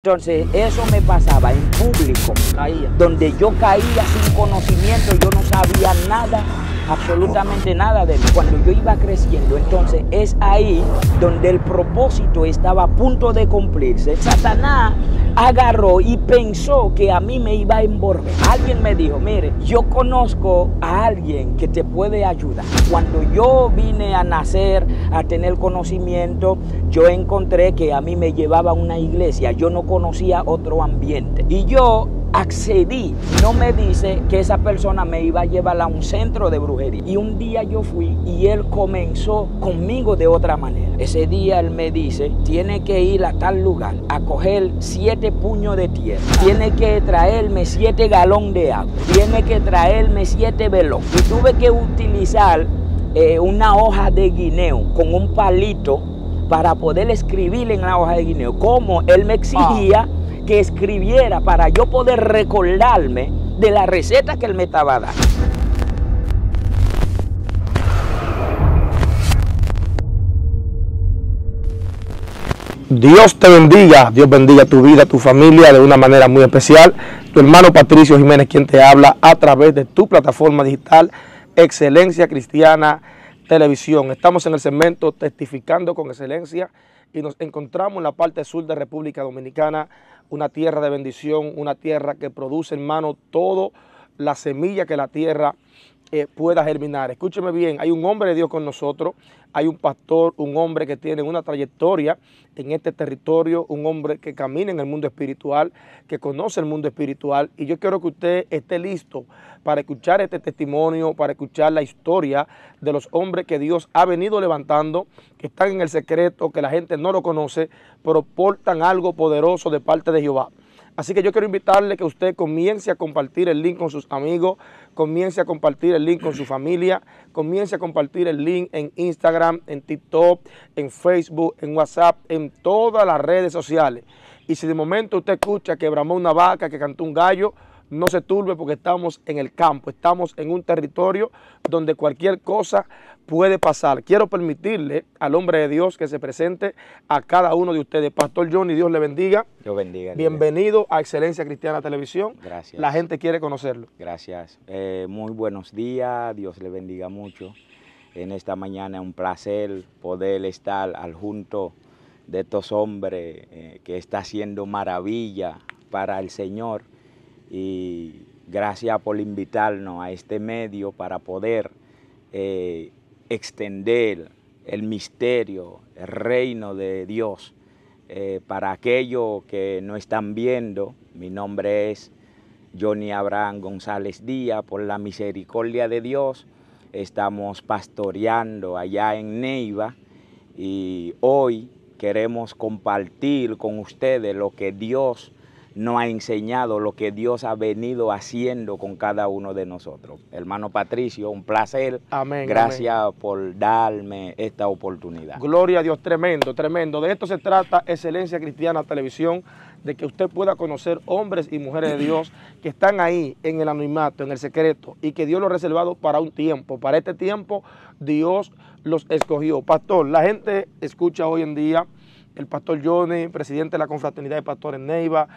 Entonces eso me pasaba en público, donde yo caía sin conocimiento, yo no sabía nada, absolutamente nada de él. Cuando yo iba creciendo, entonces es ahí donde el propósito estaba a punto de cumplirse. Satanás agarró y pensó que a mí me iba a envolver. Alguien me dijo, mire, yo conozco a alguien que te puede ayudar. Cuando yo vine a nacer, a tener conocimiento, yo encontré que a mí me llevaba a una iglesia, yo no conocía otro ambiente. Y yo accedí, no me dice que esa persona me iba a llevar a un centro de brujería. Y un día yo fui y él comenzó conmigo de otra manera. Ese día él me dice, tiene que ir a tal lugar a coger 7 puños de tierra. Tiene que traerme 7 galones de agua. Tiene que traerme 7 velos. Y tuve que utilizar una hoja de guineo con un palito para poder escribir en la hoja de guineo. Como él me exigía que escribiera para yo poder recordarme de la receta que él me estaba dando. Dios te bendiga, Dios bendiga tu vida, tu familia de una manera muy especial. Tu hermano Patricio Jiménez, quien te habla a través de tu plataforma digital Excelencia Cristiana Televisión. Estamos en el segmento Testificando con Excelencia y nos encontramos en la parte sur de República Dominicana, una tierra de bendición, una tierra que produce, hermano, toda la semilla que la tierra pueda germinar. Escúcheme bien, hay un hombre de Dios con nosotros, hay un pastor, un hombre que tiene una trayectoria en este territorio, un hombre que camina en el mundo espiritual, que conoce el mundo espiritual, y yo quiero que usted esté listo para escuchar este testimonio, para escuchar la historia de los hombres que Dios ha venido levantando, que están en el secreto, que la gente no lo conoce, pero portan algo poderoso de parte de Jehová. Así que yo quiero invitarle que usted comience a compartir el link con sus amigos, comience a compartir el link con su familia, comience a compartir el link en Instagram, en TikTok, en Facebook, en WhatsApp, en todas las redes sociales. Y si de momento usted escucha que bramó una vaca, que cantó un gallo, no se turbe porque estamos en el campo, estamos en un territorio donde cualquier cosa puede pasar. Quiero permitirle al hombre de Dios que se presente a cada uno de ustedes. Pastor Johnny, Dios le bendiga. Dios bendiga. Bienvenido a Excelencia Cristiana Televisión. Gracias. La gente quiere conocerlo. Gracias. Muy buenos días, Dios le bendiga mucho. En esta mañana es un placer poder estar al junto de estos hombres que está haciendo maravilla para el Señor. Y gracias por invitarnos a este medio para poder extender el misterio, el reino de Dios. Para aquellos que no están viendo, mi nombre es Johnny Abraham González Díaz. Por la misericordia de Dios estamos pastoreando allá en Neiva y hoy queremos compartir con ustedes lo que Dios nos ha enseñado, lo que Dios ha venido haciendo con cada uno de nosotros. Hermano Patricio, un placer. Amén. Gracias, amén, por darme esta oportunidad. Gloria a Dios, tremendo, tremendo. De esto se trata Excelencia Cristiana Televisión, de que usted pueda conocer hombres y mujeres de Dios que están ahí en el anonimato, en el secreto, y que Dios los ha reservado para un tiempo. Para este tiempo Dios los escogió. Pastor, la gente escucha hoy en día el pastor Johnny, presidente de la Confraternidad de Pastores Neiva,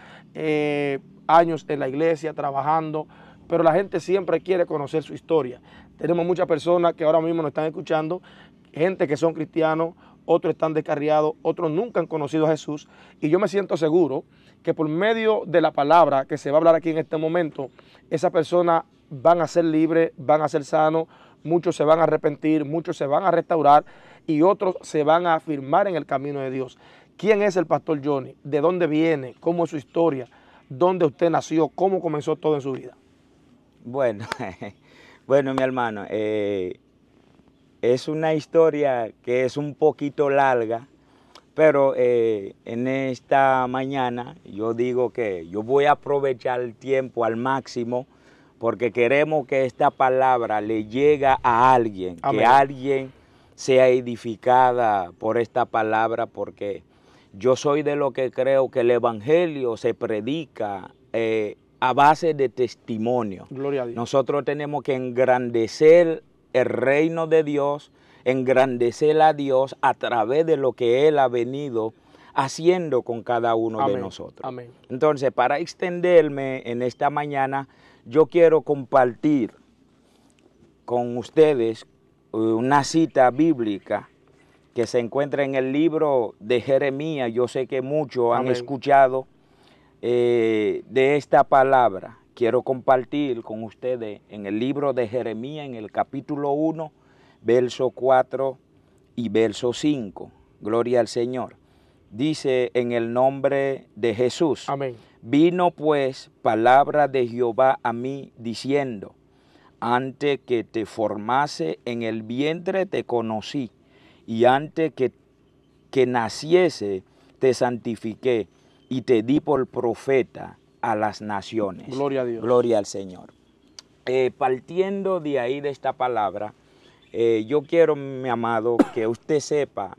años en la iglesia trabajando, pero la gente siempre quiere conocer su historia. Tenemos muchas personas que ahora mismo nos están escuchando, gente que son cristianos, otros están descarriados, otros nunca han conocido a Jesús, y yo me siento seguro que por medio de la palabra que se va a hablar aquí en este momento, esas personas van a ser libres, van a ser sanos, muchos se van a arrepentir, muchos se van a restaurar y otros se van a afirmar en el camino de Dios. ¿Quién es el pastor Johnny? ¿De dónde viene? ¿Cómo es su historia? ¿Dónde usted nació? ¿Cómo comenzó todo en su vida? Bueno, bueno, mi hermano, es una historia que es un poquito larga, pero en esta mañana yo digo que yo voy a aprovechar el tiempo al máximo porque queremos que esta palabra le llegue a alguien, amén, que alguien sea edificada por esta palabra, porque yo soy de lo que creo que el evangelio se predica a base de testimonio. Gloria a Dios. Nosotros tenemos que engrandecer el reino de Dios, engrandecer a Dios a través de lo que Él ha venido haciendo con cada uno de nosotros. Amén. Entonces, para extenderme en esta mañana, yo quiero compartir con ustedes una cita bíblica que se encuentra en el libro de Jeremías. Yo sé que muchos han escuchado de esta palabra. Quiero compartir con ustedes en el libro de Jeremías, en el capítulo 1, verso 4 y verso 5. Gloria al Señor. Dice en el nombre de Jesús. Amén. Vino pues palabra de Jehová a mí diciendo, antes que te formase en el vientre te conocí, y antes que naciese te santifiqué, y te di por profeta a las naciones. Gloria a Dios. Gloria al Señor. Partiendo de ahí de esta palabra, yo quiero, mi amado, que usted sepa,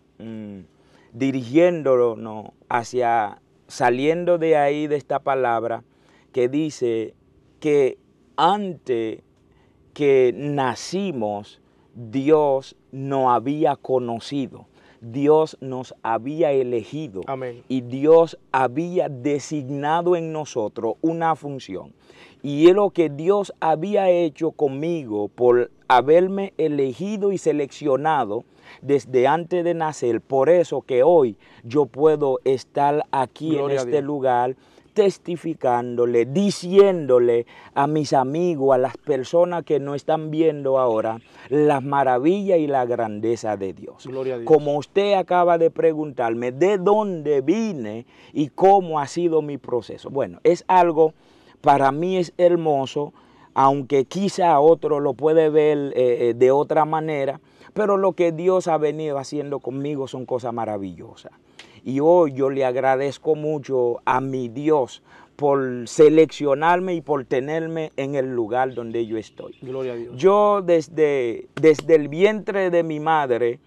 dirigiéndonos hacia, saliendo de ahí de esta palabra, que dice que antes que nacimos, Dios nos había conocido. Dios nos había elegido. Amén. Y Dios había designado en nosotros una función. Y es lo que Dios había hecho conmigo por haberme elegido y seleccionado desde antes de nacer. Por eso que hoy yo puedo estar aquí, Gloria en este lugar, testificándole, diciéndole a mis amigos, a las personas que no están viendo ahora, las maravillas y la grandeza de Dios. Gloria a Dios. Como usted acaba de preguntarme de dónde vine y cómo ha sido mi proceso. Bueno, es algo, para mí es hermoso, aunque quizá otro lo puede ver de otra manera, pero lo que Dios ha venido haciendo conmigo son cosas maravillosas. Y hoy yo le agradezco mucho a mi Dios por seleccionarme y por tenerme en el lugar donde yo estoy. Gloria a Dios. Yo desde el vientre de mi madre,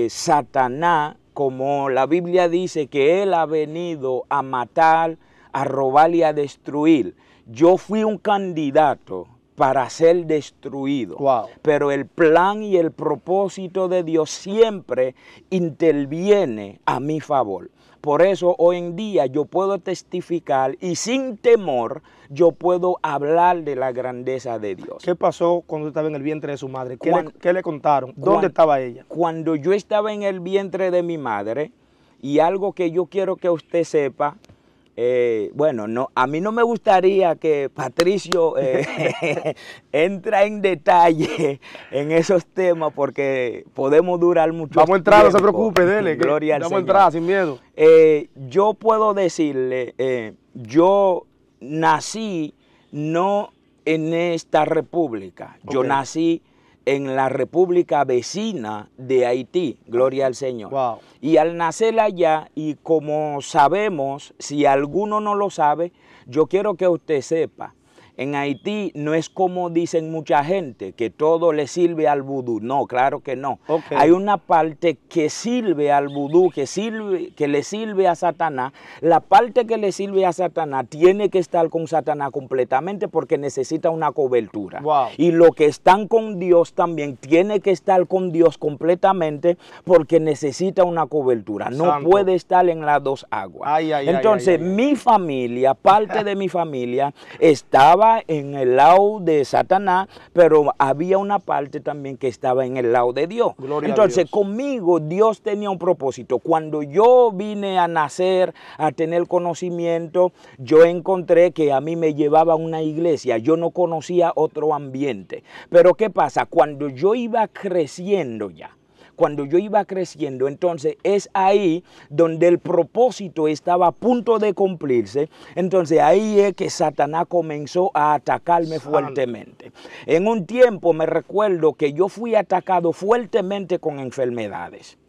Satanás, como la Biblia dice que él ha venido a matar, a robar y a destruir. Yo fui un candidato para ser destruido. Wow. Pero el plan y el propósito de Dios siempre interviene a mi favor. Por eso hoy en día yo puedo testificar y sin temor yo puedo hablar de la grandeza de Dios. ¿Qué pasó cuando estaba en el vientre de su madre? ¿Qué le contaron? ¿Dónde estaba ella? Cuando yo estaba en el vientre de mi madre, y algo que yo quiero que usted sepa, bueno, no, a mí no me gustaría que Patricio entre en detalle en esos temas porque podemos durar mucho tiempo. Vamos a entrar, no se preocupe, dele. Gloria al Vamos a Señor. entrar sin miedo. Yo puedo decirle, yo nací no en esta república, yo nací en la república vecina de Haití, gloria al Señor. Wow. Y al nacer allá, y como sabemos, si alguno no lo sabe, yo quiero que usted sepa, en Haití no es como dicen mucha gente, que todo le sirve al vudú. No, claro que no. Okay. Hay una parte que sirve al vudú, que le sirve a Satanás. La parte que le sirve a Satanás tiene que estar con Satanás completamente porque necesita una cobertura. Wow. Y los que están con Dios también tiene que estar con Dios completamente porque necesita una cobertura. No Santo. puede estar en las dos aguas. Entonces, mi familia, parte de mi familia, estaba en el lado de Satanás, pero había una parte también que estaba en el lado de Dios. Gloria Entonces, a Dios. conmigo Dios tenía un propósito. Cuando yo vine a nacer, a tener conocimiento, yo encontré que a mí me llevaba a una iglesia. Yo no conocía otro ambiente. Pero ¿qué pasa? Cuando yo iba creciendo ya, entonces es ahí donde el propósito estaba a punto de cumplirse. Entonces ahí es que Satanás comenzó a atacarme fuertemente. En un tiempo me recuerdo que yo fui atacado fuertemente con enfermedades.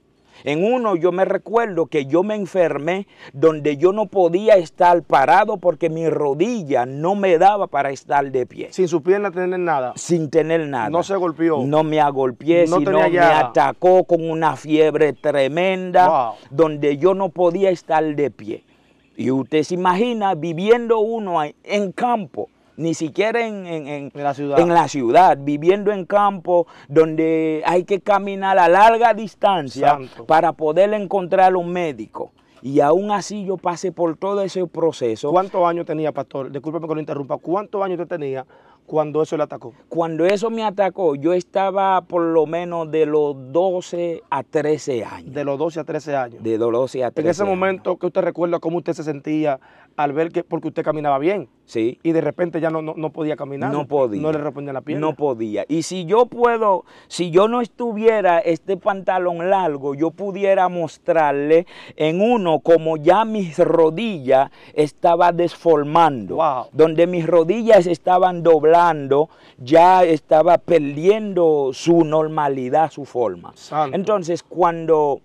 En uno yo me recuerdo que yo me enfermé donde yo no podía estar parado porque mi rodilla no me daba para estar de pie. Sin su pierna tener nada. Sin tener nada. No se golpeó. No me agolpeé, No sino tenía me llaga. atacó con una fiebre tremenda, Wow. donde yo no podía estar de pie. Y usted se imagina viviendo uno en campo, ni siquiera en la ciudad, viviendo en campo donde hay que caminar a larga distancia Santo. para poder encontrar un médico. Y aún así yo pasé por todo ese proceso. ¿Cuántos años tenía, pastor? Discúlpeme que lo interrumpa. ¿Cuántos años usted tenía cuando eso le atacó? Cuando eso me atacó, yo estaba por lo menos de los 12 a 13 años. De los 12 a 13 años. De 12 a 13 En ese años. momento, ¿que usted recuerda cómo usted se sentía al ver que, porque usted caminaba bien? Sí. Y de repente ya no podía caminar. No podía. No le respondía la pierna. No podía. Y si yo no estuviera este pantalón largo, yo pudiera mostrarle en uno como ya mis rodillas estaban desformando. Wow. Donde mis rodillas estaban doblando, ya estaba perdiendo su normalidad, su forma. Santo. Entonces, cuando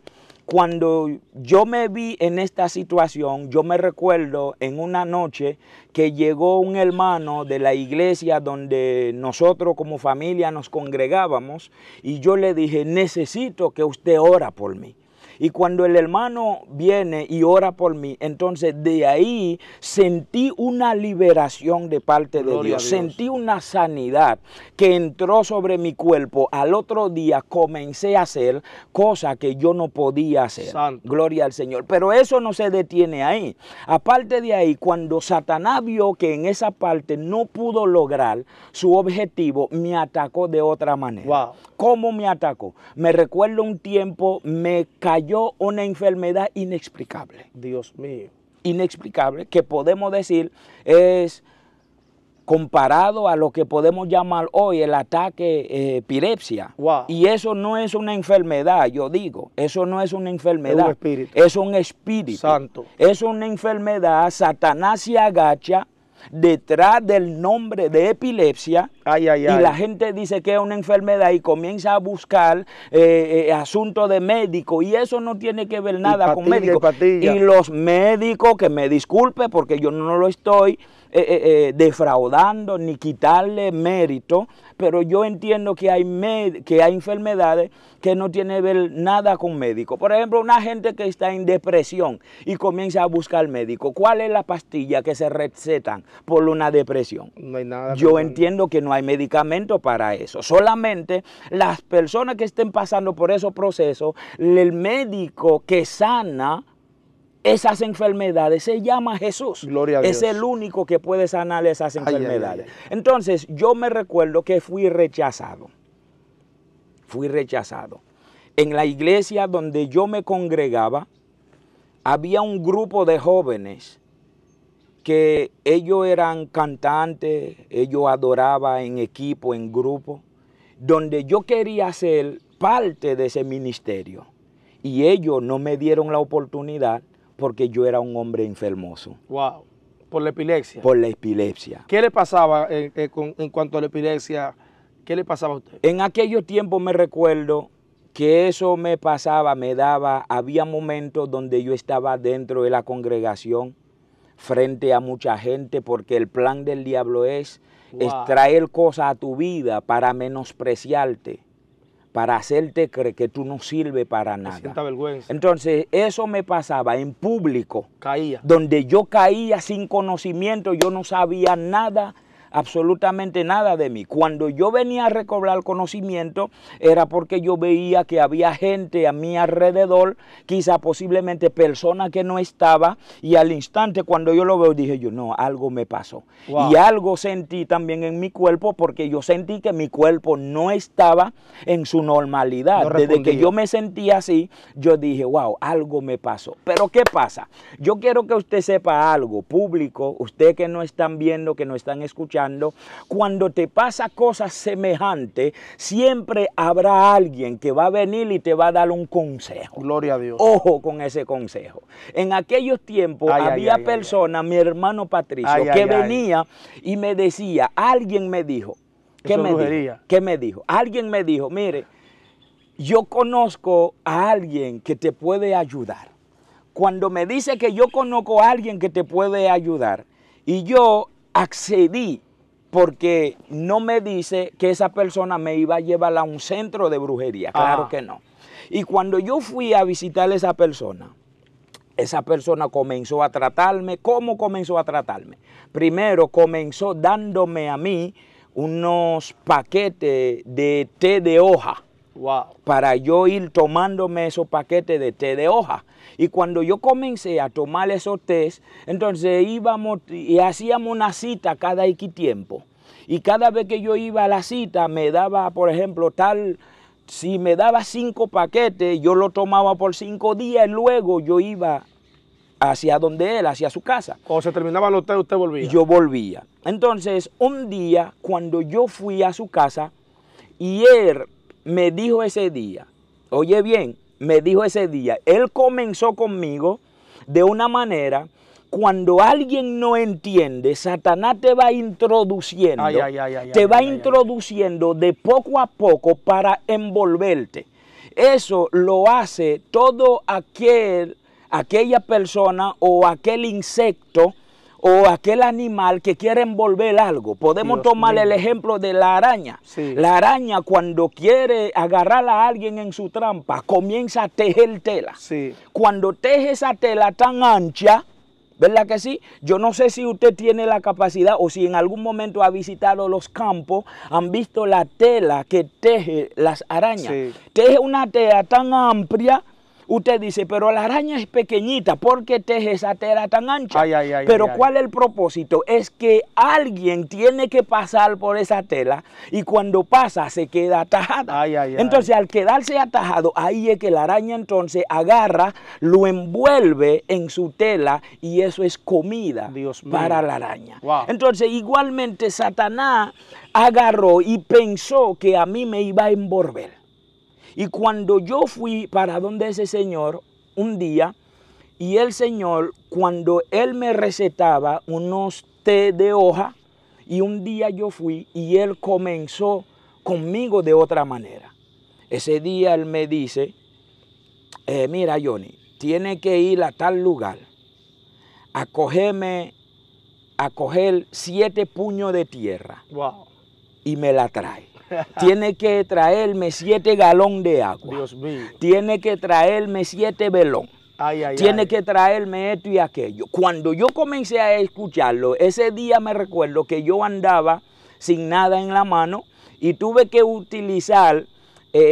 yo me vi en esta situación, yo me recuerdo en una noche que llegó un hermano de la iglesia donde nosotros como familia nos congregábamos y yo le dije, necesito que usted ora por mí. Y cuando el hermano viene y ora por mí, entonces de ahí sentí una liberación de parte de Dios. Sentí una sanidad que entró sobre mi cuerpo. Al otro día comencé a hacer cosas que yo no podía hacer. Santo. Gloria al Señor. Pero eso no se detiene ahí. Aparte de ahí, cuando Satanás vio que en esa parte no pudo lograr su objetivo, me atacó de otra manera. Wow. ¿Cómo me atacó? Me recuerdo un tiempo, me cayó una enfermedad inexplicable. Dios mío. Inexplicable, que podemos decir es comparado a lo que podemos llamar hoy el ataque epilepsia. Wow. Y eso no es una enfermedad, yo digo. Eso no es una enfermedad. Es un espíritu. Es un espíritu. Santo. Es una enfermedad. Satanás se agacha detrás del nombre de epilepsia. Ay, ay, y ay. la gente dice que es una enfermedad y comienza a buscar asuntos de médico y eso no tiene que ver nada con médico. Y los médicos, que me disculpe porque yo no lo estoy defraudando ni quitarle mérito, pero yo entiendo que hay enfermedades que no tienen que ver nada con médico. Por ejemplo, una gente que está en depresión y comienza a buscar médico, ¿cuál es la pastilla que se recetan por una depresión? No hay nada. Yo entiendo que no hay medicamento para eso. Solamente las personas que estén pasando por esos procesos, el médico que sana esas enfermedades se llama Jesús. Gloria a Dios. Es el único que puede sanar esas enfermedades. Ay, ay, ay. Entonces, yo me recuerdo que fui rechazado. Fui rechazado. En la iglesia donde yo me congregaba, había un grupo de jóvenes que ellos eran cantantes, ellos adoraban en equipo, en grupo, donde yo quería ser parte de ese ministerio. Y ellos no me dieron la oportunidad porque yo era un hombre enfermoso. Wow. Por la epilepsia. Por la epilepsia. ¿Qué le pasaba en cuanto a la epilepsia? ¿Qué le pasaba a usted? En aquellos tiempos me recuerdo que eso me pasaba, había momentos donde yo estaba dentro de la congregación, frente a mucha gente, porque el plan del diablo es traer cosas a tu vida para menospreciarte, para hacerte creer que tú no sirves para nada. Sienta vergüenza. Entonces, eso me pasaba en público. Caía. Donde yo caía sin conocimiento, yo no sabía nada, absolutamente nada de mí. Cuando yo venía a recobrar conocimiento, era porque yo veía que había gente a mi alrededor, quizá posiblemente personas que no estaba, y al instante cuando yo lo veo, dije yo, no, algo me pasó. Wow. Y algo sentí también en mi cuerpo, porque yo sentí que mi cuerpo no estaba en su normalidad. No Desde que yo me sentía así, yo dije, wow, algo me pasó. Pero ¿qué pasa? Yo quiero que usted sepa algo, público, usted que no están viendo, que no están escuchando, cuando te pasa cosas semejantes, siempre habrá alguien que va a venir y te va a dar un consejo. Gloria a Dios. Ojo con ese consejo. En aquellos tiempos había personas, mi hermano Patricio, que venía y me decía, alguien me dijo, ¿qué me dijo? ¿Qué me dijo? Alguien me dijo, mire, yo conozco a alguien que te puede ayudar. Cuando me dice que yo conozco a alguien que te puede ayudar, y yo accedí, porque no me dice que esa persona me iba a llevar a un centro de brujería. Claro que no. Y cuando yo fui a visitar a esa persona comenzó a tratarme. ¿Cómo comenzó a tratarme? Primero comenzó dándome a mí unos paquetes de té de hoja. Wow. para yo ir tomándome esos paquetes de té de hoja. Y cuando yo comencé a tomar esos tés, entonces íbamos y hacíamos una cita cada X tiempo. Y cada vez que yo iba a la cita me daba, por ejemplo, si me daba 5 paquetes, yo lo tomaba por 5 días y luego yo iba hacia donde él, hacia su casa. Cuando se terminaban los tés, usted volvía. Yo volvía. Entonces, un día, cuando yo fui a su casa, y él me dijo ese día, oye bien, me dijo ese día, él comenzó conmigo de una manera, cuando alguien no entiende, Satanás te va introduciendo, te va introduciendo de poco a poco para envolverte. Eso lo hace todo aquella persona o aquel insecto o aquel animal que quiere envolver algo. Podemos tomar el ejemplo de la araña. Sí. La araña, cuando quiere agarrar a alguien en su trampa, comienza a tejer tela. Sí. Cuando teje esa tela tan ancha, ¿verdad que sí? Yo no sé si usted tiene la capacidad o si en algún momento ha visitado los campos, han visto la tela que teje las arañas. Sí. Teje una tela tan amplia. Usted dice, pero la araña es pequeñita, ¿por qué teje esa tela tan ancha? Pero ¿cuál es el propósito? Es que alguien tiene que pasar por esa tela y cuando pasa se queda atajada. Entonces, al quedarse atajado, ahí es que la araña entonces agarra, lo envuelve en su tela y eso es comida para la araña. Wow. Entonces, igualmente Satanás agarró y pensó que a mí me iba a envolver. Y cuando yo fui para donde ese señor un día, y el señor, cuando él me recetaba unos té de hoja, y un día yo fui y él comenzó conmigo de otra manera. Ese día él me dice, mira Johnny, tiene que ir a tal lugar a coger 7 puños de tierra. Wow. Y me la trae. Tiene que traerme 7 galones de agua. Dios mío. Tiene que traerme 7 velón. Tiene que traerme esto y aquello. Cuando yo comencé a escucharlo, ese día me recuerdo que yo andaba sin nada en la mano y tuve que utilizar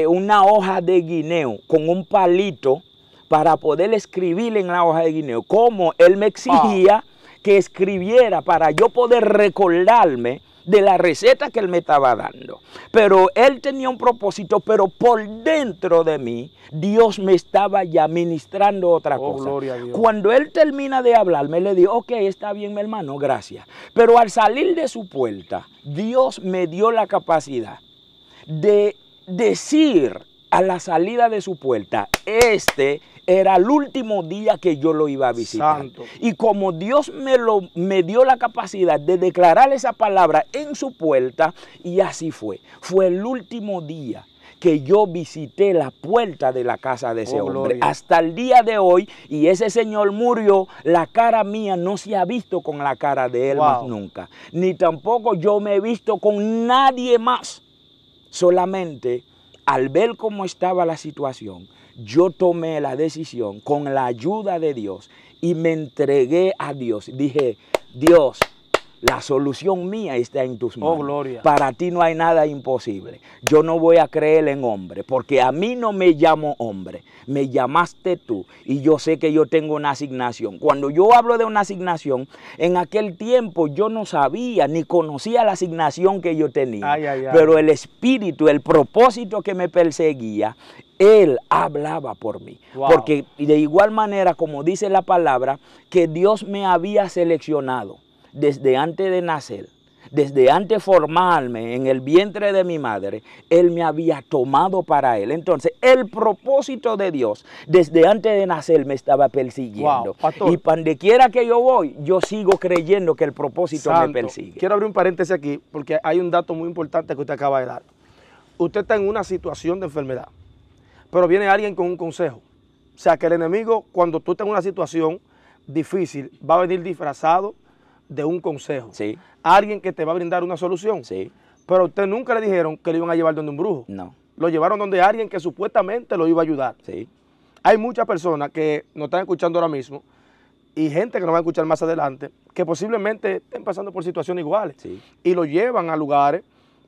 una hoja de guineo con un palito para poder escribir en la hoja de guineo. Como él me exigía que escribiera para yo poder recordarme de la receta que él me estaba dando. Pero él tenía un propósito, pero por dentro de mí, Dios me estaba ya ministrando otra cosa. Gloria a Dios. Cuando él termina de hablarme, le digo, ok, está bien, mi hermano, gracias. Pero al salir de su puerta, Dios me dio la capacidad de decir a la salida de su puerta, este era el último día que yo lo iba a visitar. Santo. Y como Dios me dio la capacidad de declarar esa palabra en su puerta, y así fue. Fue el último día que yo visité la puerta de la casa de ese hombre. Gloria. Hasta el día de hoy, y ese señor murió, la cara mía no se ha visto con la cara de él más nunca. Ni tampoco yo me he visto con nadie más. Solamente al ver cómo estaba la situación, yo tomé la decisión con la ayuda de Dios y me entregué a Dios. Dije, Dios, la solución mía está en tus manos. Gloria. Para ti no hay nada imposible. Yo no voy a creer en hombre, porque a mí no me llamo hombre. Me llamaste tú y yo sé que yo tengo una asignación. Cuando yo hablo de una asignación, en aquel tiempo yo no sabía ni conocía la asignación que yo tenía. Pero el espíritu, el propósito que me perseguía, él hablaba por mí. Porque de igual manera, como dice la palabra, que Dios me había seleccionado desde antes de nacer, desde antes de formarme en el vientre de mi madre, Él me había tomado para Él. Entonces, el propósito de Dios, desde antes de nacer, me estaba persiguiendo. Y para donde quiera que yo voy, yo sigo creyendo que el propósito me persigue. Quiero abrir un paréntesis aquí, porque hay un dato muy importante que usted acaba de dar. Usted está en una situación de enfermedad, pero viene alguien con un consejo. O sea, que el enemigo, cuando tú estás en una situación difícil, va a venir disfrazado de un consejo. Sí. Alguien que te va a brindar una solución. Sí. Pero a usted nunca le dijeron que lo iban a llevar donde un brujo. No. Lo llevaron donde alguien que supuestamente lo iba a ayudar. Sí. Hay muchas personas que nos están escuchando ahora mismo y gente que nos va a escuchar más adelante que posiblemente estén pasando por situaciones iguales. Sí. Y lo llevan a lugares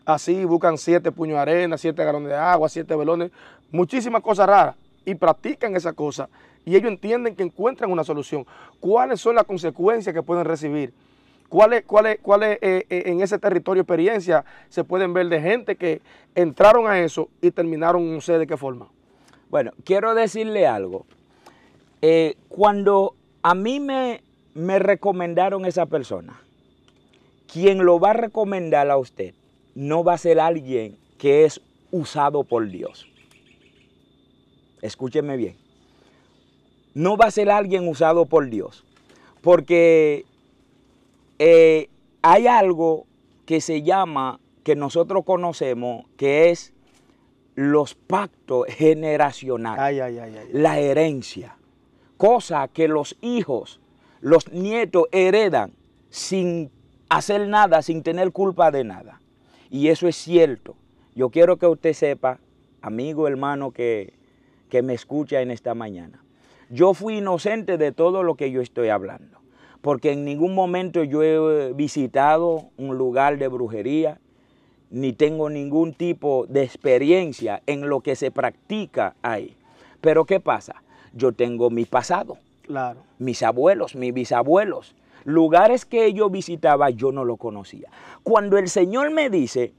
Así buscan 7 puños de arena, 7 galones de agua, 7 velones, muchísimas cosas raras, y practican esa cosa, y ellos entienden que encuentran una solución. ¿Cuáles son las consecuencias que pueden recibir? ¿Cuáles en ese territorio experiencia se pueden ver de gente que entraron a eso y terminaron no sé de qué forma? Bueno, quiero decirle algo. Cuando a mí me recomendaron esa persona, quien lo va a recomendar a usted no va a ser alguien que es usado por Dios. Escúcheme bien. No va a ser alguien usado por Dios. Porque hay algo que se llama, que nosotros conocemos, que es los pactos generacionales. La herencia. Cosa que los hijos, los nietos heredan sin hacer nada, sin tener culpa de nada. Y eso es cierto. Yo quiero que usted sepa, amigo, hermano, que me escucha en esta mañana. Yo fui inocente de todo lo que yo estoy hablando, porque en ningún momento yo he visitado un lugar de brujería, ni tengo ningún tipo de experiencia en lo que se practica ahí. Pero ¿qué pasa? Yo tengo mi pasado, claro, mis abuelos, mis bisabuelos. Lugares que yo visitaba yo no lo conocía. Cuando el Señor me dice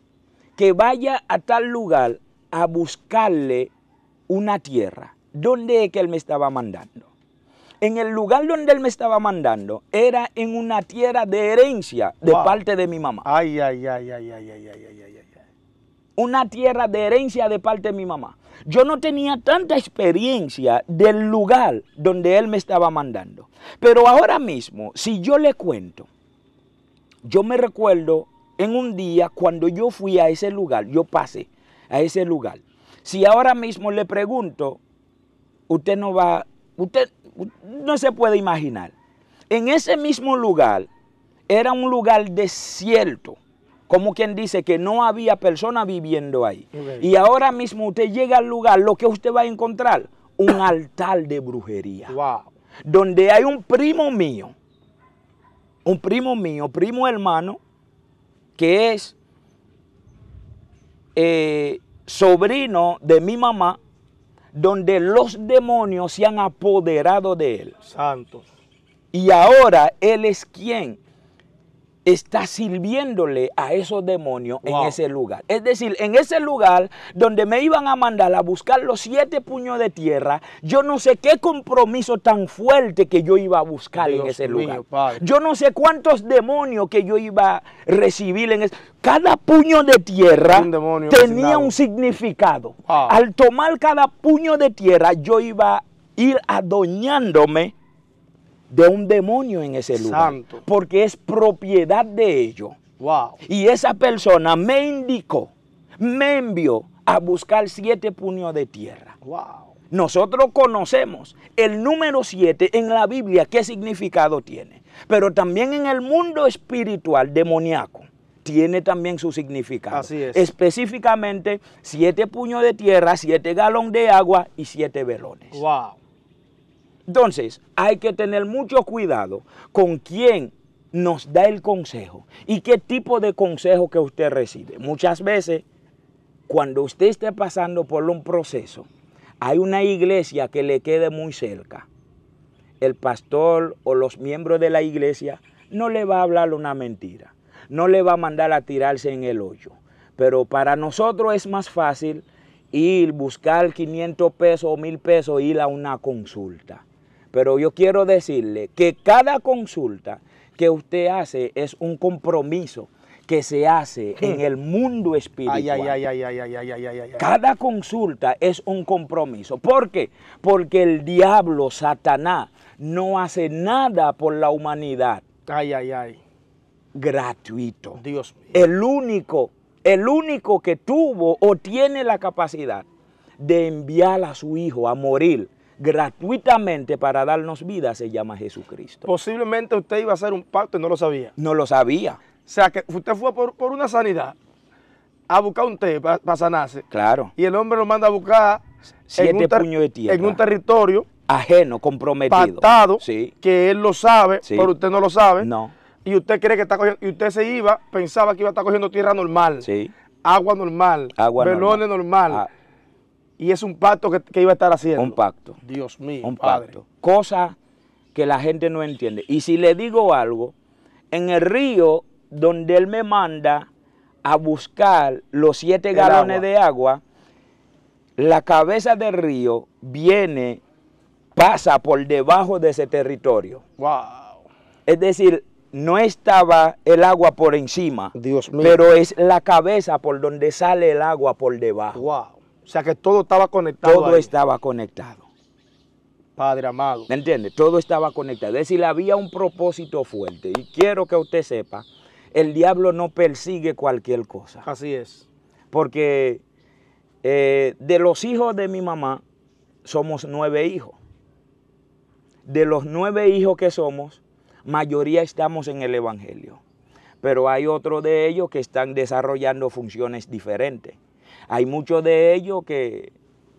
que vaya a tal lugar a buscarle una tierra, ¿dónde es que Él me estaba mandando? En el lugar donde Él me estaba mandando era en una tierra de herencia de parte de mi mamá. Una tierra de herencia de parte de mi mamá. Yo no tenía tanta experiencia del lugar donde Él me estaba mandando. Pero ahora mismo, si yo le cuento, yo me recuerdo en un día cuando yo fui a ese lugar, yo pasé a ese lugar. Si ahora mismo le pregunto, usted no se puede imaginar. En ese mismo lugar, era un lugar desierto. Como quien dice que no había personas viviendo ahí. Y ahora mismo usted llega al lugar, lo que usted va a encontrar, un altar de brujería. Donde hay un primo mío, primo hermano, que es sobrino de mi mamá, donde los demonios se han apoderado de él. Santo. Y ahora él es quien está sirviéndole a esos demonios en ese lugar. Es decir, en ese lugar donde me iban a mandar a buscar los 7 puños de tierra, yo no sé qué compromiso tan fuerte que yo iba a buscar en ese lugar. Yo no sé cuántos demonios que yo iba a recibir en ese. Cada puño de tierra tenía un significado. Al tomar cada puño de tierra, yo iba a ir adueñándome de un demonio en ese lugar. Santo. Porque es propiedad de ellos. Y esa persona me indicó, me envió a buscar 7 puños de tierra. Nosotros conocemos el número 7 en la Biblia, qué significado tiene. Pero también en el mundo espiritual demoníaco tiene también su significado. Así es. Específicamente 7 puños de tierra, 7 galones de agua y 7 velones. Entonces, hay que tener mucho cuidado con quién nos da el consejo y qué tipo de consejo que usted recibe. Muchas veces, cuando usted esté pasando por un proceso, hay una iglesia que le quede muy cerca. El pastor o los miembros de la iglesia no le va a hablar una mentira, no le va a mandar a tirarse en el hoyo. Pero para nosotros es más fácil ir, buscar 500 pesos o 1000 pesos, ir a una consulta. Pero yo quiero decirle que cada consulta que usted hace es un compromiso que se hace en el mundo espiritual. Cada consulta es un compromiso. ¿Por qué? Porque el diablo, Satanás, no hace nada por la humanidad. Gratuito. Dios mío. El único que tuvo o tiene la capacidad de enviar a su hijo a morir gratuitamente para darnos vida se llama Jesucristo. Posiblemente usted iba a hacer un pacto y no lo sabía. No lo sabía. O sea, que usted fue por una sanidad a buscar un té para sanarse. Claro. Y el hombre lo manda a buscar 7 puños de tierra. En un territorio ajeno, comprometido. Pactado, sí, que él lo sabe, sí, pero usted no lo sabe. No. Y usted cree que está cogiendo, y usted se iba, pensaba que iba a estar cogiendo tierra normal. Sí. agua normal, Agua velones normal. Ah, Y es un pacto que iba a estar haciendo. un pacto. Dios mío, Un padre. pacto. Cosa que la gente no entiende. Y si le digo algo, en el río donde él me manda a buscar los 7 galones agua. de agua, la cabeza del río viene, pasa por debajo de ese territorio. Wow. Es decir, no estaba el agua por encima, Dios mío. pero es la cabeza por donde sale el agua por debajo. Wow. O sea que todo estaba conectado. Todo ahí. estaba conectado. Padre amado. ¿Me entiende? Todo estaba conectado. Es decir, había un propósito fuerte. Y quiero que usted sepa, el diablo no persigue cualquier cosa. Así es. Porque de los hijos de mi mamá, somos 9 hijos. De los 9 hijos que somos, mayoría estamos en el Evangelio. Pero hay otros de ellos que están desarrollando funciones diferentes. Hay muchos de ellos que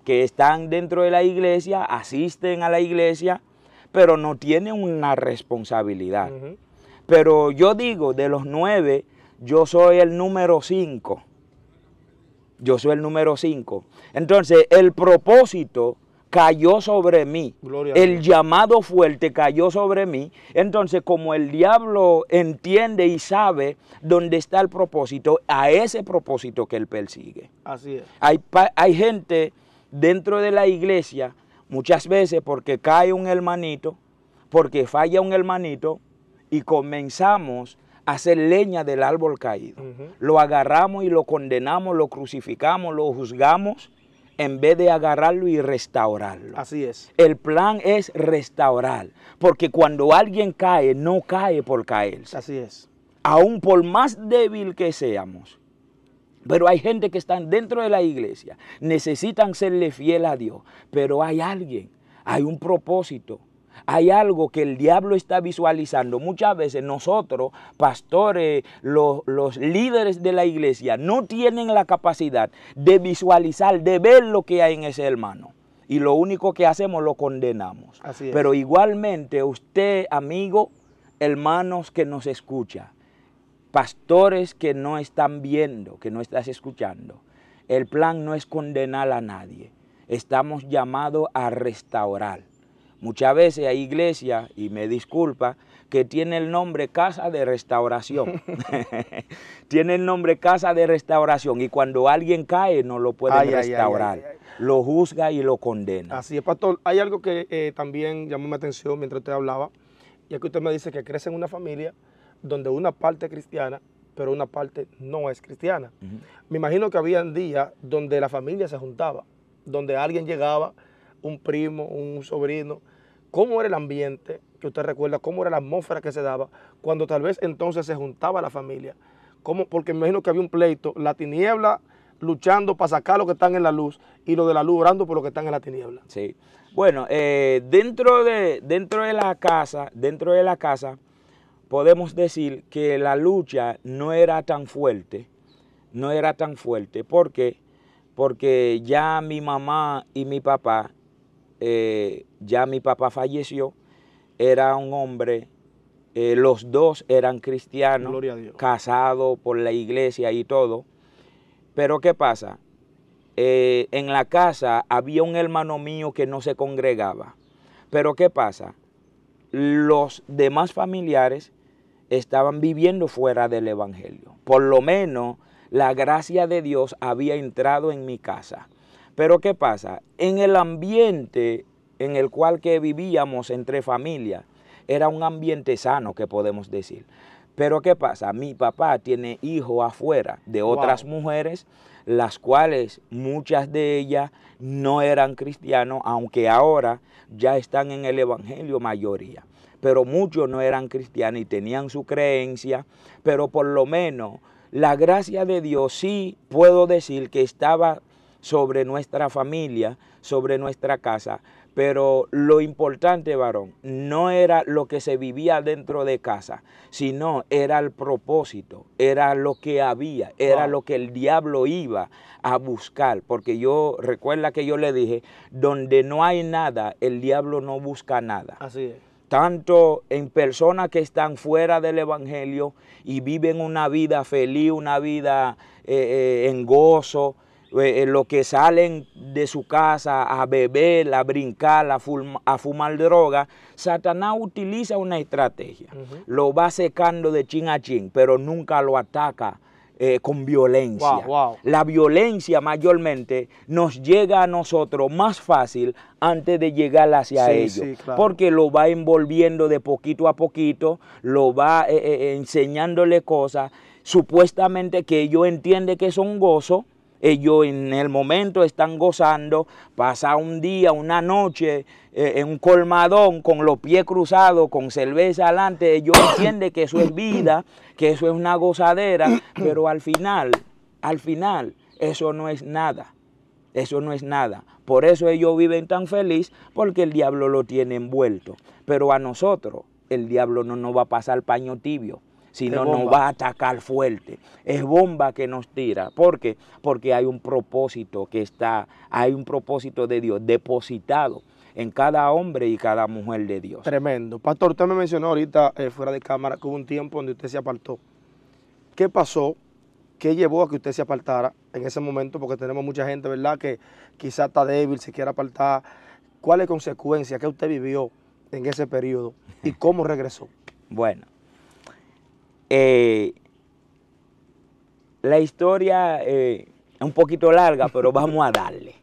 están dentro de la iglesia, asisten a la iglesia, pero no tienen una responsabilidad. Pero yo digo, de los 9, yo soy el número 5. Yo soy el número 5. Entonces, el propósito cayó sobre mí. Gloria a El Dios. llamado fuerte cayó sobre mí. Entonces, como el diablo entiende y sabe dónde está el propósito, a ese propósito que él persigue. Así es. Hay gente dentro de la iglesia, muchas veces porque cae un hermanito, porque falla un hermanito, y comenzamos a hacer leña del árbol caído. Lo agarramos y lo condenamos, lo crucificamos, lo juzgamos, en vez de agarrarlo y restaurarlo. Así es. El plan es restaurar, porque cuando alguien cae, no cae por caerse. Así es. Aún por más débil que seamos. Pero hay gente que están dentro de la iglesia, necesitan serle fiel a Dios, pero hay alguien, hay un propósito, hay algo que el diablo está visualizando. Muchas veces nosotros, pastores, los líderes de la iglesia, no tienen la capacidad de visualizar, de ver lo que hay en ese hermano. Y lo único que hacemos, lo condenamos. Así es. Pero igualmente usted, amigo, hermanos que nos escucha, pastores que no están viendo, que no estás escuchando, el plan no es condenar a nadie. Estamos llamados a restaurar. Muchas veces hay iglesias, y me disculpa, que tiene el nombre Casa de Restauración. Tiene el nombre Casa de Restauración, y cuando alguien cae no lo pueden restaurar. Lo juzga y lo condena. Así es, pastor. Hay algo que también llamó mi atención mientras usted hablaba, y es que usted me dice que crece en una familia donde una parte es cristiana, pero una parte no es cristiana. Me imagino que había días donde la familia se juntaba, donde alguien llegaba, un primo, un sobrino. ¿Cómo era el ambiente que usted recuerda? ¿Cómo era la atmósfera que se daba cuando tal vez entonces se juntaba la familia? ¿Cómo? Porque me imagino que había un pleito, la tiniebla luchando para sacar lo que están en la luz y lo de la luz orando por lo que están en la tiniebla. Sí. Bueno, dentro de la casa, podemos decir que la lucha no era tan fuerte. No era tan fuerte. ¿Por qué? Porque ya mi mamá y mi papá, ya mi papá falleció, era un hombre, los dos eran cristianos, Gloria a Dios. casados por la iglesia y todo. Pero ¿qué pasa? En la casa había un hermano mío que no se congregaba. Pero ¿qué pasa? Los demás familiares estaban viviendo fuera del evangelio. Por lo menos la gracia de Dios había entrado en mi casa. Pero ¿qué pasa? En el ambiente en el cual que vivíamos entre familias, era un ambiente sano, que podemos decir. Pero ¿qué pasa? Mi papá tiene hijos afuera de otras mujeres, las cuales muchas de ellas no eran cristianos, aunque ahora ya están en el evangelio mayoría. Pero muchos no eran cristianos y tenían su creencia, pero por lo menos la gracia de Dios sí puedo decir que estaba sobre nuestra familia, sobre nuestra casa. Pero lo importante, varón, no era lo que se vivía dentro de casa, sino era el propósito, era lo que había, era lo que el diablo iba a buscar. Porque yo, recuerda que yo le dije, donde no hay nada, el diablo no busca nada. Así es. tanto en personas que están fuera del evangelio y viven una vida feliz, una vida en gozo, lo que salen de su casa a beber, a brincar, a fumar droga. Satanás utiliza una estrategia, lo va secando de chin a chin, pero nunca lo ataca con violencia. La violencia mayormente nos llega a nosotros más fácil antes de llegar hacia ellos, claro, porque lo va envolviendo de poquito a poquito, lo va enseñándole cosas, supuestamente que ellos entienden que son gozo. Ellos en el momento están gozando, pasa un día, una noche en un colmadón con los pies cruzados, con cerveza adelante. Ellos entienden que eso es vida, que eso es una gozadera, pero al final, eso no es nada. Eso no es nada. Por eso ellos viven tan feliz, porque el diablo lo tiene envuelto. Pero a nosotros, el diablo no nos va a pasar paño tibio, sino nos va a atacar fuerte. Es bomba que nos tira. ¿Por qué? Porque hay un propósito hay un propósito de Dios depositado en cada hombre y cada mujer de Dios. Tremendo. Pastor, usted me mencionó ahorita fuera de cámara que hubo un tiempo donde usted se apartó. ¿Qué pasó? ¿Qué llevó a que usted se apartara en ese momento? Porque tenemos mucha gente, ¿verdad?, que quizás está débil, se quiere apartar. ¿Cuáles consecuencias que usted vivió en ese periodo y cómo regresó? Bueno. La historia es un poquito larga, pero vamos a darle.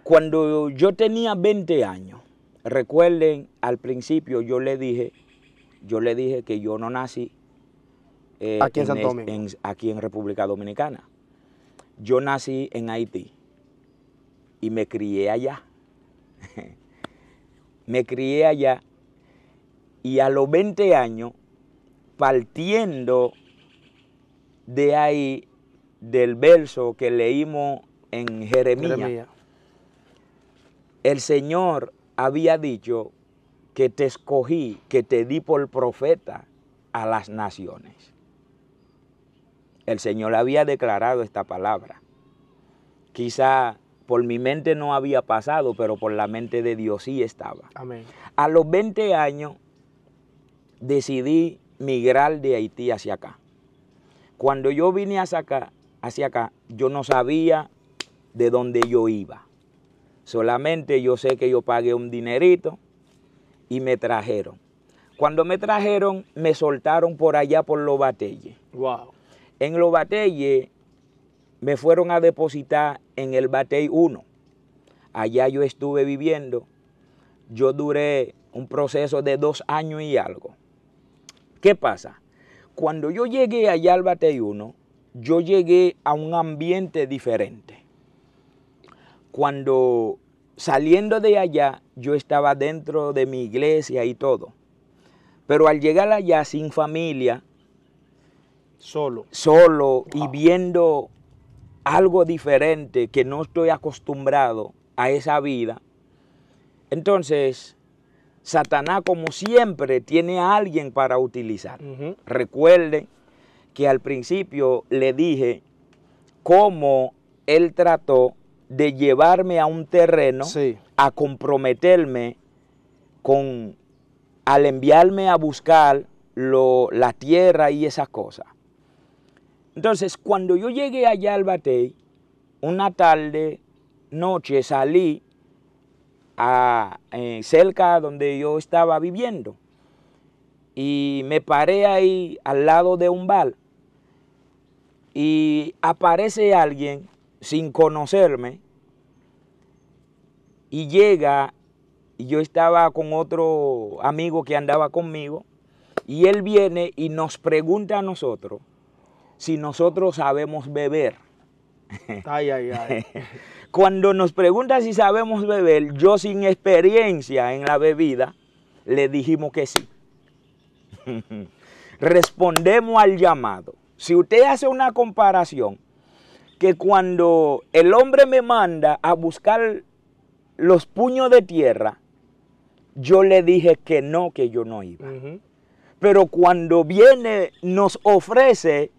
Cuando yo tenía 20 años, recuerden, al principio yo le dije que yo no nací aquí en Santo Domingo, aquí en República Dominicana. Yo nací en Haití y me crié allá. Me crié allá y a los 20 años, partiendo de ahí, del verso que leímos en Jeremías, el Señor había dicho que te escogí, que te di por profeta a las naciones. El Señor había declarado esta palabra. Quizá por mi mente no había pasado, pero por la mente de Dios sí estaba. Amén. A los 20 años decidí migrar de Haití hacia acá. Cuando yo vine hacia acá, yo no sabía de dónde yo iba. Solamente yo sé que yo pagué un dinerito y me trajeron. Cuando me trajeron, me soltaron por allá por Los Bateyes. Wow. En Los Bateyes me fueron a depositar en el Batey 1. Allá yo estuve viviendo. Yo duré un proceso de 2 años y algo. ¿Qué pasa? Cuando yo llegué allá al Batey 1, yo llegué a un ambiente diferente. Cuando saliendo de allá, yo estaba dentro de mi iglesia y todo. Pero al llegar allá sin familia, solo Wow. Y viendo algo diferente que no estoy acostumbrado a esa vida, entonces Satanás, como siempre, tiene a alguien para utilizar. Recuerden que al principio le dije cómo él trató de llevarme a un terreno, a comprometerme al enviarme a buscar la tierra y esas cosas. Entonces, cuando yo llegué allá al Batey, una tarde, noche, salí cerca donde yo estaba viviendo y me paré ahí al lado de un bar y aparece alguien sin conocerme y llega, y yo estaba con otro amigo que andaba conmigo, y él viene y nos pregunta a nosotros si nosotros sabemos beber. Ay, ay, ay. Cuando nos pregunta si sabemos beber, yo sin experiencia en la bebida, le dijimos que sí. Respondemos al llamado. Si usted hace una comparación, que cuando el hombre me manda a buscar los puños de tierra, yo le dije que no, que yo no iba. Pero cuando viene, nos ofrece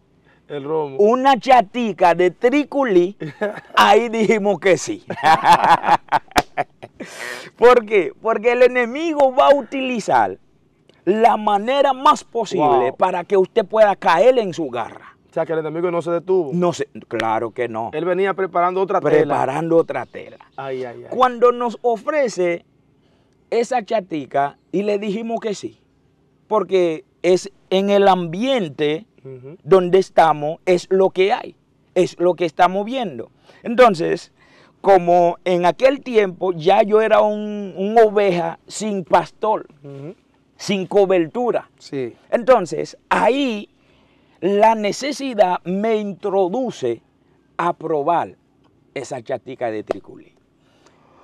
el romo, una chatica de triculí, ahí dijimos que sí. ¿Por qué? Porque el enemigo va a utilizar la manera más posible para que usted pueda caer en su garra. O sea, que el enemigo no se detuvo. No sé, claro que no. Él venía preparando otra tela. Preparando otra tela. Ay, ay, ay. Cuando nos ofrece esa chatica y le dijimos que sí, porque es en el ambiente donde estamos, es lo que hay, es lo que estamos viendo. Entonces, como en aquel tiempo ya yo era un oveja sin pastor, sin cobertura. Sí. Entonces, ahí la necesidad me introduce a probar esa chatica de triculí.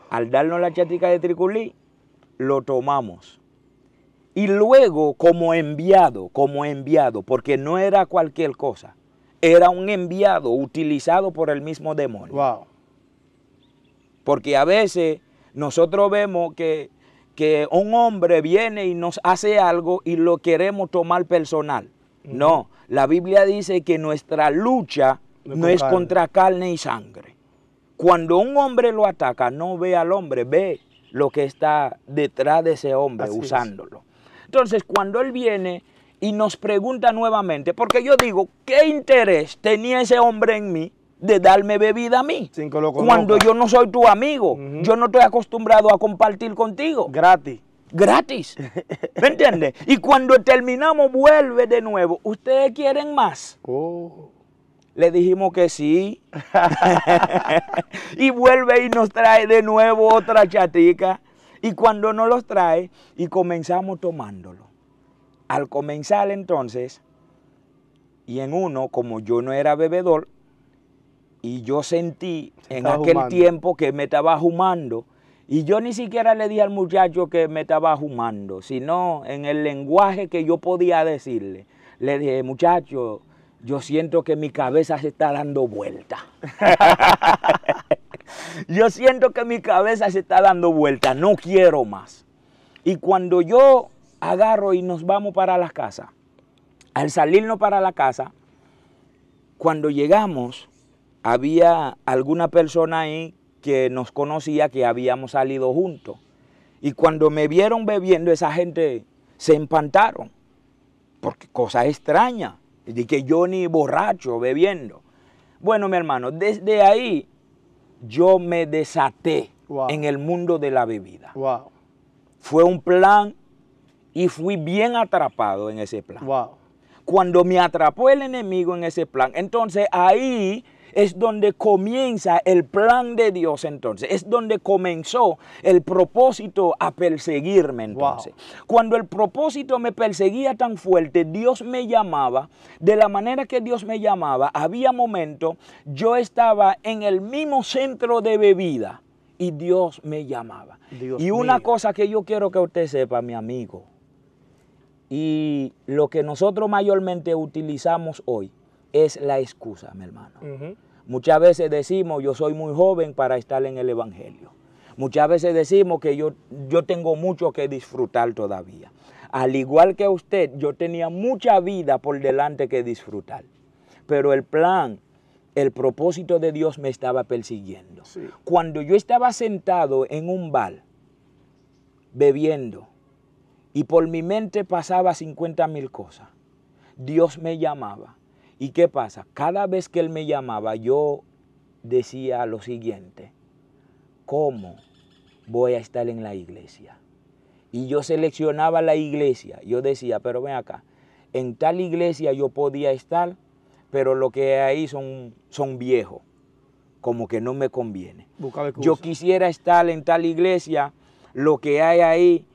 Al darnos la chatica de triculí, lo tomamos. Y luego, como enviado, porque no era cualquier cosa, era un enviado utilizado por el mismo demonio. Wow. Porque a veces nosotros vemos que un hombre viene y nos hace algo y lo queremos tomar personal. No, la Biblia dice que nuestra lucha no es contra carne y sangre. Cuando un hombre lo ataca, no ve al hombre, ve lo que está detrás de ese hombre. Así usándolo. Entonces, cuando él viene y nos pregunta nuevamente, porque yo digo, ¿qué interés tenía ese hombre en mí de darme bebida a mí? Cuando yo no soy tu amigo, yo no estoy acostumbrado a compartir contigo. Gratis. Gratis. ¿Me entiendes? Y cuando terminamos, vuelve de nuevo. ¿Ustedes quieren más? Oh. Le dijimos que sí. Y vuelve y nos trae de nuevo otra chatica. Y cuando nos los trae, y comenzamos tomándolo. Al comenzar entonces, y en uno, como yo no era bebedor, y yo sentí en aquel tiempo que me estaba jumando, y yo ni siquiera le dije al muchacho que me estaba jumando, sino en el lenguaje que yo podía decirle. Le dije, muchacho, yo siento que mi cabeza se está dando vuelta. Yo siento que mi cabeza se está dando vuelta, no quiero más. Y cuando yo agarro y nos vamos para la casa, al salirnos para la casa, cuando llegamos, había alguna persona ahí que nos conocía, que habíamos salido juntos. Y cuando me vieron bebiendo, esa gente se empantaron, porque cosa extraña, de que yo ni borracho bebiendo. Bueno, mi hermano, desde ahí yo me desaté en el mundo de la bebida. Fue un plan y fui bien atrapado en ese plan. Cuando me atrapó el enemigo en ese plan, entonces ahí es donde comienza el plan de Dios entonces. Es donde comenzó el propósito a perseguirme entonces. Cuando el propósito me perseguía tan fuerte, Dios me llamaba. De la manera que Dios me llamaba, había momentos, yo estaba en el mismo centro de bebida y Dios me llamaba. Y una cosa que yo quiero que usted sepa, mi amigo, y lo que nosotros mayormente utilizamos hoy, es la excusa, mi hermano. Muchas veces decimos, yo soy muy joven para estar en el evangelio. Muchas veces decimos que yo tengo mucho que disfrutar todavía. Al igual que usted, yo tenía mucha vida por delante que disfrutar. Pero el plan, el propósito de Dios me estaba persiguiendo. Cuando yo estaba sentado en un bar, bebiendo, y por mi mente pasaba 50,000 cosas, Dios me llamaba. ¿Y qué pasa? Cada vez que Él me llamaba, yo decía lo siguiente: ¿cómo voy a estar en la iglesia? Y yo seleccionaba la iglesia. Yo decía, pero ven acá, en tal iglesia yo podía estar, pero lo que hay ahí son viejos, como que no me conviene. Yo quisiera estar en tal iglesia, lo que hay ahí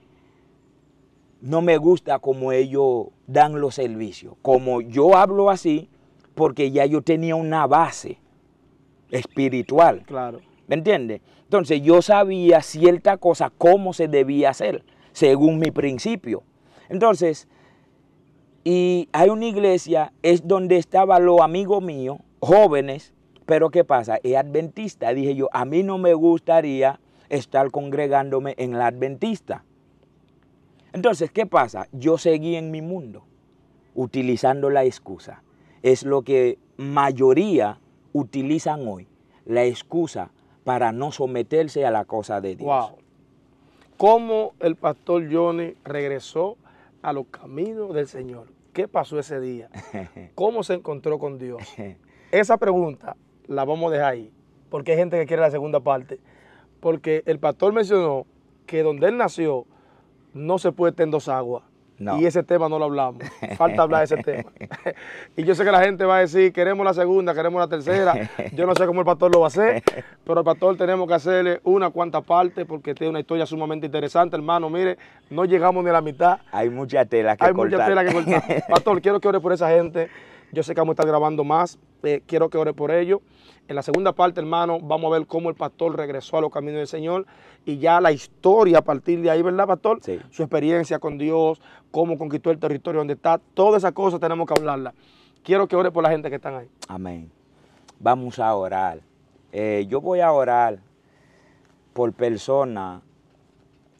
no me gusta como ellos dan los servicios. Como yo hablo así, porque ya yo tenía una base espiritual. Claro. ¿Me entiendes? Entonces yo sabía cierta cosa, cómo se debía hacer, según mi principio. Entonces, y hay una iglesia, es donde estaban los amigos míos, jóvenes, pero ¿qué pasa? Es adventista. Dije yo, a mí no me gustaría estar congregándome en la adventista. Entonces, ¿qué pasa? Yo seguí en mi mundo, utilizando la excusa. Es lo que mayoría utilizan hoy, la excusa para no someterse a la cosa de Dios. cómo el pastor Johnny regresó a los caminos del Señor. ¿Qué pasó ese día? ¿Cómo se encontró con Dios? Esa pregunta la vamos a dejar ahí, porque hay gente que quiere la segunda parte. Porque el pastor mencionó que donde él nació no se puede estar en dos aguas. No. Y ese tema no lo hablamos. Falta hablar de ese tema. Y yo sé que la gente va a decir, queremos la segunda, queremos la tercera. Yo no sé cómo el pastor lo va a hacer, pero al pastor tenemos que hacerle una cuanta parte porque tiene una historia sumamente interesante, hermano. Mire, no llegamos ni a la mitad. Hay mucha tela que cortar. Hay mucha tela que cortar. Pastor, quiero que ore por esa gente. Yo sé que vamos a estar grabando más. Quiero que ore por ellos. En la segunda parte, hermano, vamos a ver cómo el pastor regresó a los caminos del Señor y ya la historia a partir de ahí, ¿verdad, pastor? Sí. Su experiencia con Dios, cómo conquistó el territorio donde está, todas esas cosas tenemos que hablarlas. Quiero que ore por la gente que están ahí. Amén. Vamos a orar. Yo voy a orar por personas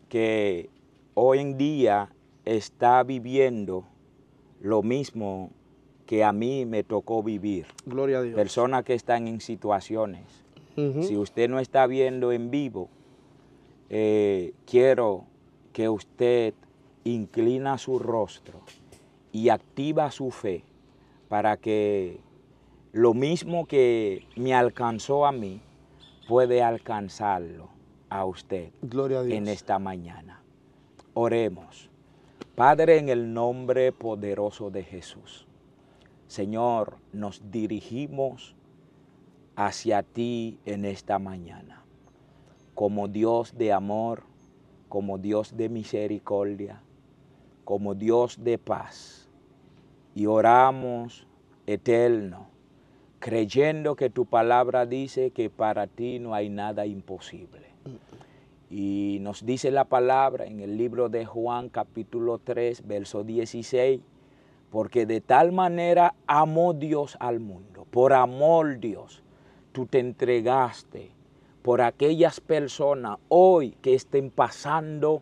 que hoy en día está viviendo lo mismo que a mí me tocó vivir. Gloria a Dios. Personas que están en situaciones. Si usted no está viendo en vivo, quiero que usted inclina su rostro y activa su fe para que lo mismo que me alcanzó a mí, puede alcanzarlo a usted. Gloria a Dios. En esta mañana. Oremos. Padre, en el nombre poderoso de Jesús. Señor, nos dirigimos hacia ti en esta mañana, como Dios de amor, como Dios de misericordia, como Dios de paz. Y oramos, eterno, creyendo que tu palabra dice que para ti no hay nada imposible. Y nos dice la palabra en el libro de Juan, capítulo 3, verso 16, porque de tal manera amó Dios al mundo, por amor Dios, tú te entregaste por aquellas personas hoy que estén pasando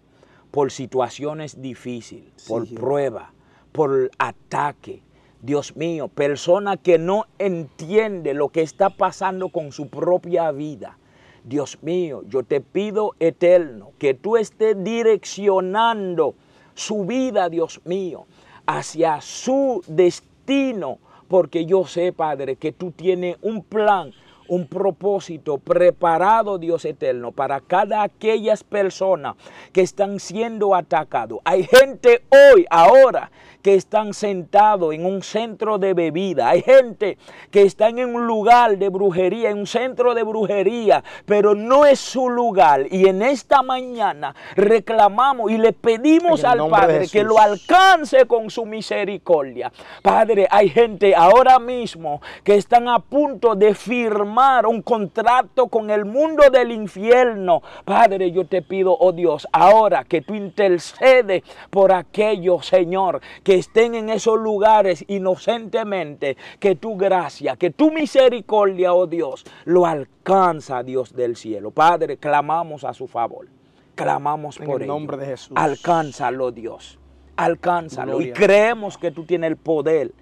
por situaciones difíciles, por prueba, por ataque. Dios mío, personas que no entienden lo que está pasando con su propia vida. Dios mío, yo te pido, eterno, que tú estés direccionando su vida, Dios mío, hacia su destino, porque yo sé, Padre, que tú tienes un plan, un propósito preparado, Dios eterno, para cada aquellas personas que están siendo atacados. Hay gente hoy, ahora, que están sentados en un centro de bebida. Hay gente que están en un lugar de brujería, en un centro de brujería, pero no es su lugar. Y en esta mañana reclamamos y le pedimos al Padre que lo alcance con su misericordia. Padre, hay gente ahora mismo que están a punto de firmar un contrato con el mundo del infierno. Padre, yo te pido, oh Dios, ahora que tú intercedes por aquellos, Señor, que estén en esos lugares inocentemente, que tu gracia, que tu misericordia, oh Dios, lo alcanza, Dios del cielo. Padre, clamamos a su favor, clamamos por ello. En el nombre de Jesús. Alcánzalo, Dios, alcánzalo. Gloria. Y creemos que tú tienes el poder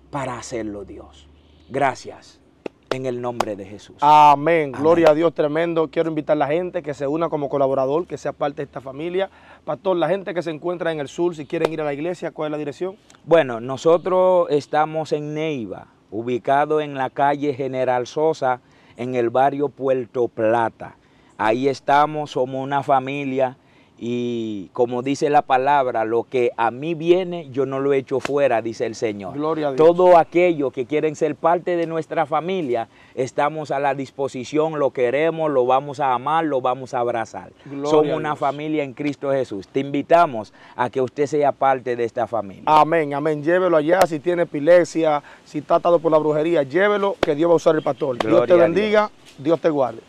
para hacerlo, Dios. Gracias. En el nombre de Jesús. Amén. Gloria a Dios, tremendo. Quiero invitar a la gente que se una como colaborador, que sea parte de esta familia. Pastor, la gente que se encuentra en el sur, si quieren ir a la iglesia, ¿cuál es la dirección? Bueno, nosotros estamos en Neiva, ubicado en la calle General Sosa, en el barrio Puerto Plata. Ahí estamos, somos una familia. Y como dice la palabra, lo que a mí viene, yo no lo echo fuera, dice el Señor. Gloria a Dios. Todo aquello que quieren ser parte de nuestra familia, estamos a la disposición, lo queremos, lo vamos a amar, lo vamos a abrazar. Gloria Somos una familia en Cristo Jesús. Te invitamos a que usted sea parte de esta familia. Amén, amén. Llévelo allá, si tiene epilepsia, si está atado por la brujería, llévelo, que Dios va a usar el pastor. Dios te bendiga, Dios te guarde.